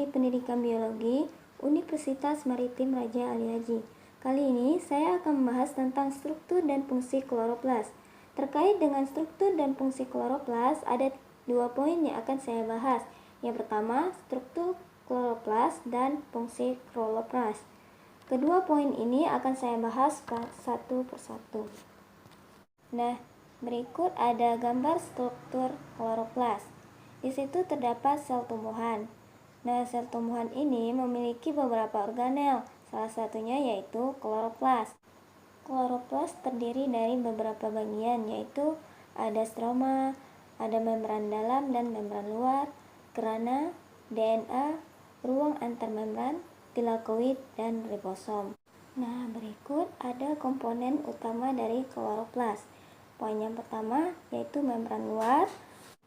Pendidikan Biologi Universitas Maritim Raja Ali Haji. Kali ini saya akan membahas tentang struktur dan fungsi kloroplas. Terkait dengan struktur dan fungsi kloroplas, ada 2 poin yang akan saya bahas. Yang pertama, struktur kloroplas dan fungsi kloroplas. Kedua poin ini akan saya bahas satu persatu. Nah, berikut ada gambar struktur kloroplas. Di situ terdapat sel tumbuhan. Nah, sel tumbuhan ini memiliki beberapa organel, salah satunya yaitu kloroplas. Kloroplas terdiri dari beberapa bagian, yaitu ada stroma, ada membran dalam dan membran luar, grana, DNA, ruang antarmembran, tilakoid, dan ribosom. Nah, berikut ada komponen utama dari kloroplas. Poin yang pertama yaitu membran luar,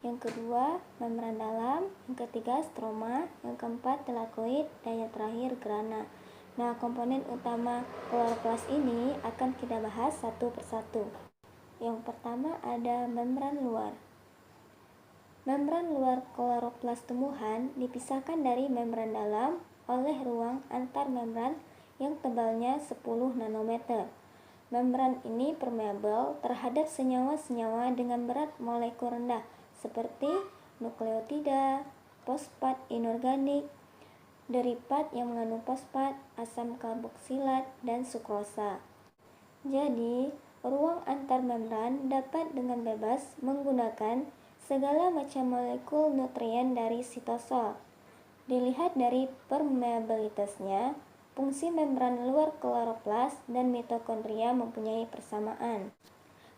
yang kedua membran dalam, yang ketiga stroma, yang keempat tilakoid, dan yang terakhir grana. Nah, komponen utama kloroplas ini akan kita bahas satu persatu. Yang pertama ada membran luar. Membran luar kloroplas tumbuhan dipisahkan dari membran dalam oleh ruang antar membran yang tebalnya 10 nanometer. Membran ini permeabel terhadap senyawa-senyawa dengan berat molekul rendah seperti nukleotida, fosfat inorganik, derivat yang mengandung fosfat, asam karboksilat, dan sukrosa. Jadi, ruang antar membran dapat dengan bebas menggunakan segala macam molekul nutrien dari sitosol. Dilihat dari permeabilitasnya, fungsi membran luar kloroplas dan mitokondria mempunyai persamaan.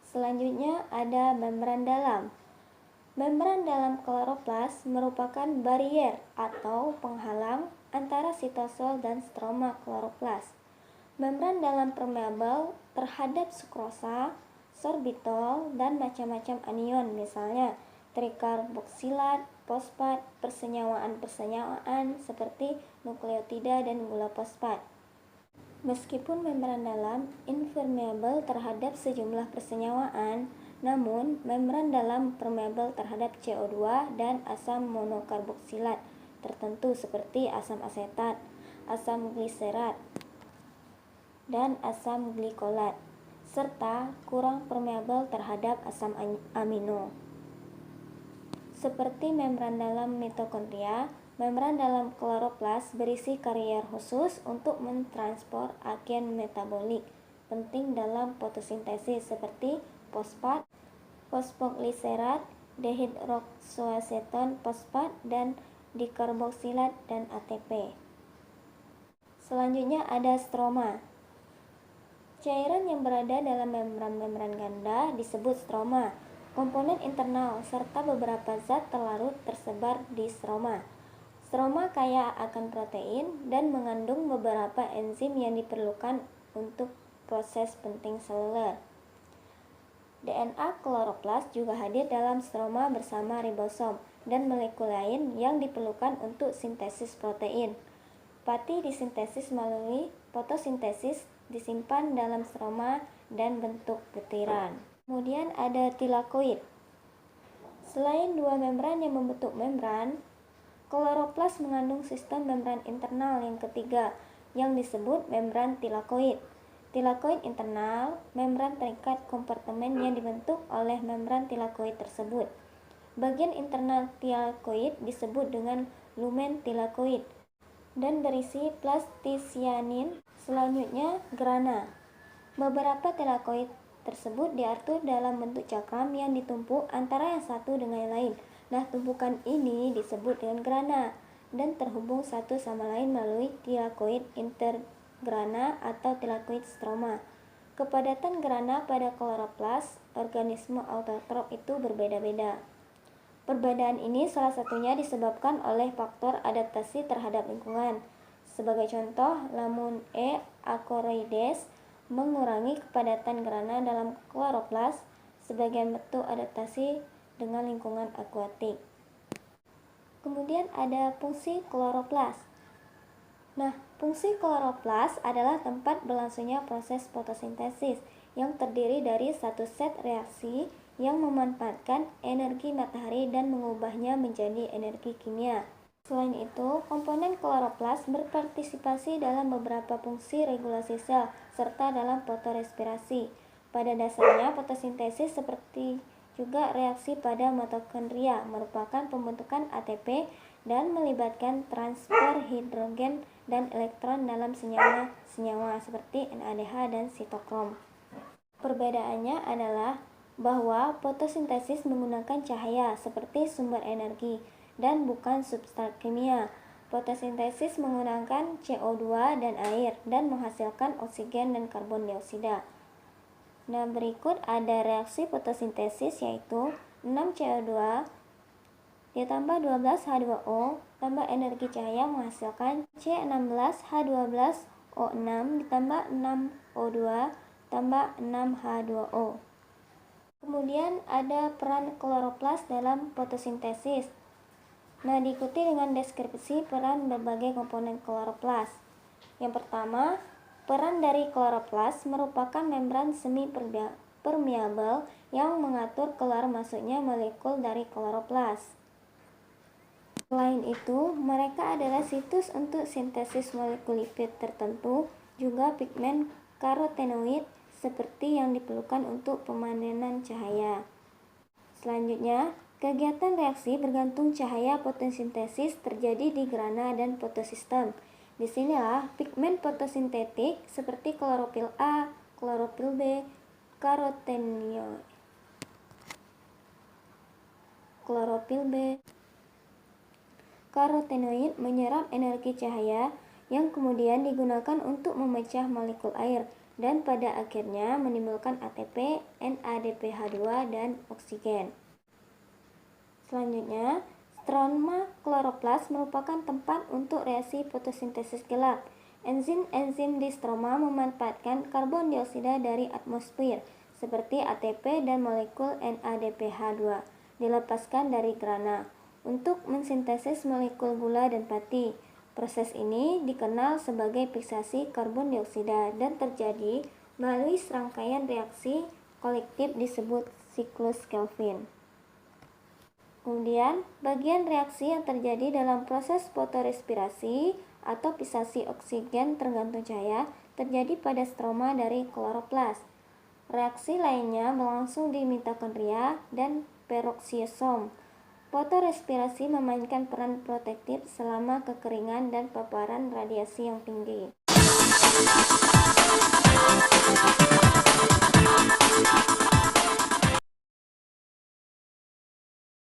Selanjutnya ada membran dalam. Membran dalam kloroplas merupakan barier atau penghalang antara sitosol dan stroma kloroplas. Membran dalam permeabel terhadap sukrosa, sorbitol, dan macam-macam anion, misalnya trikarboksilat, fosfat, persenyawaan-persenyawaan seperti nukleotida dan gula fosfat. Meskipun membran dalam impermeabel terhadap sejumlah persenyawaan, namun membran dalam permeabel terhadap CO2 dan asam monokarboksilat tertentu seperti asam asetat, asam gliserat, dan asam glikolat, serta kurang permeabel terhadap asam amino. Seperti membran dalam mitokondria, membran dalam kloroplas berisi karier khusus untuk mentransport agen metabolik penting dalam fotosintesis seperti fosfat, fosfogliserat, dehidroksyaceton fosfat, dan dikarboksilat dan ATP. Selanjutnya ada stroma. Cairan yang berada dalam membran-membran ganda disebut stroma. Komponen internal serta beberapa zat terlarut tersebar di stroma. Stroma kaya akan protein dan mengandung beberapa enzim yang diperlukan untuk proses penting seluler. DNA kloroplas juga hadir dalam stroma bersama ribosom dan molekul lain yang diperlukan untuk sintesis protein. Pati disintesis melalui fotosintesis, disimpan dalam stroma dan bentuk butiran. Kemudian ada tilakoid. Selain dua membran yang membentuk membran, kloroplas mengandung sistem membran internal yang ketiga yang disebut membran tilakoid. Tilakoid internal, membran terikat kompartemen yang dibentuk oleh membran tilakoid tersebut. Bagian internal tilakoid disebut dengan lumen tilakoid dan berisi plastisianin. Selanjutnya grana. Beberapa tilakoid tersebut diatur dalam bentuk cakram yang ditumpuk antara yang satu dengan yang lain. Nah, tumpukan ini disebut dengan grana dan terhubung satu sama lain melalui tilakoid intergrana atau tilakoid stroma. Kepadatan grana pada kloroplas organisme autotrof itu berbeda-beda. Perbedaan ini salah satunya disebabkan oleh faktor adaptasi terhadap lingkungan. Sebagai contoh, lamun E. acoroides mengurangi kepadatan grana dalam kloroplas sebagai bentuk adaptasi dengan lingkungan akuatik. Kemudian ada fungsi kloroplas. Nah, fungsi kloroplas adalah tempat berlangsungnya proses fotosintesis yang terdiri dari satu set reaksi yang memanfaatkan energi matahari dan mengubahnya menjadi energi kimia. Selain itu, komponen kloroplas berpartisipasi dalam beberapa fungsi regulasi sel serta dalam fotorespirasi. Pada dasarnya, fotosintesis seperti juga reaksi pada mitokondria merupakan pembentukan ATP dan melibatkan transfer hidrogen dan elektron dalam senyawa seperti NADH dan sitokrom. Perbedaannya adalah bahwa fotosintesis menggunakan cahaya seperti sumber energi dan bukan substrat kimia. Fotosintesis menggunakan CO2 dan air dan menghasilkan oksigen dan karbon dioksida. Nah, berikut ada reaksi fotosintesis yaitu 6CO2 ditambah 12H2O tambah energi cahaya menghasilkan C16H12O6 ditambah 6O2 tambah 6H2O. Kemudian ada peran kloroplas dalam fotosintesis. Nah, diikuti dengan deskripsi peran berbagai komponen kloroplas. Yang pertama, peran dari kloroplas merupakan membran semi permeabel yang mengatur keluar masuknya molekul dari kloroplas. Selain itu, mereka adalah situs untuk sintesis molekul lipid tertentu, juga pigmen karotenoid seperti yang diperlukan untuk pemandanan cahaya. Selanjutnya, kegiatan reaksi bergantung cahaya fotosintesis terjadi di grana dan fotosistem. Disinilah pigmen fotosintetik seperti klorofil A, klorofil B, karotenoid menyerap energi cahaya yang kemudian digunakan untuk memecah molekul air dan pada akhirnya menimbulkan ATP, NADPH2, dan oksigen. Selanjutnya, stroma kloroplas merupakan tempat untuk reaksi fotosintesis gelap. Enzim-enzim di stroma memanfaatkan karbon dioksida dari atmosfer seperti ATP dan molekul NADPH2 dilepaskan dari grana untuk mensintesis molekul gula dan pati. Proses ini dikenal sebagai fiksasi karbon dioksida dan terjadi melalui serangkaian reaksi kolektif disebut siklus Kelvin. Kemudian, bagian reaksi yang terjadi dalam proses fotorespirasi atau fisasi oksigen tergantung cahaya terjadi pada stroma dari kloroplas. Reaksi lainnya berlangsung di mitokondria dan peroksisom. Fotorespirasi memainkan peran protektif selama kekeringan dan paparan radiasi yang tinggi.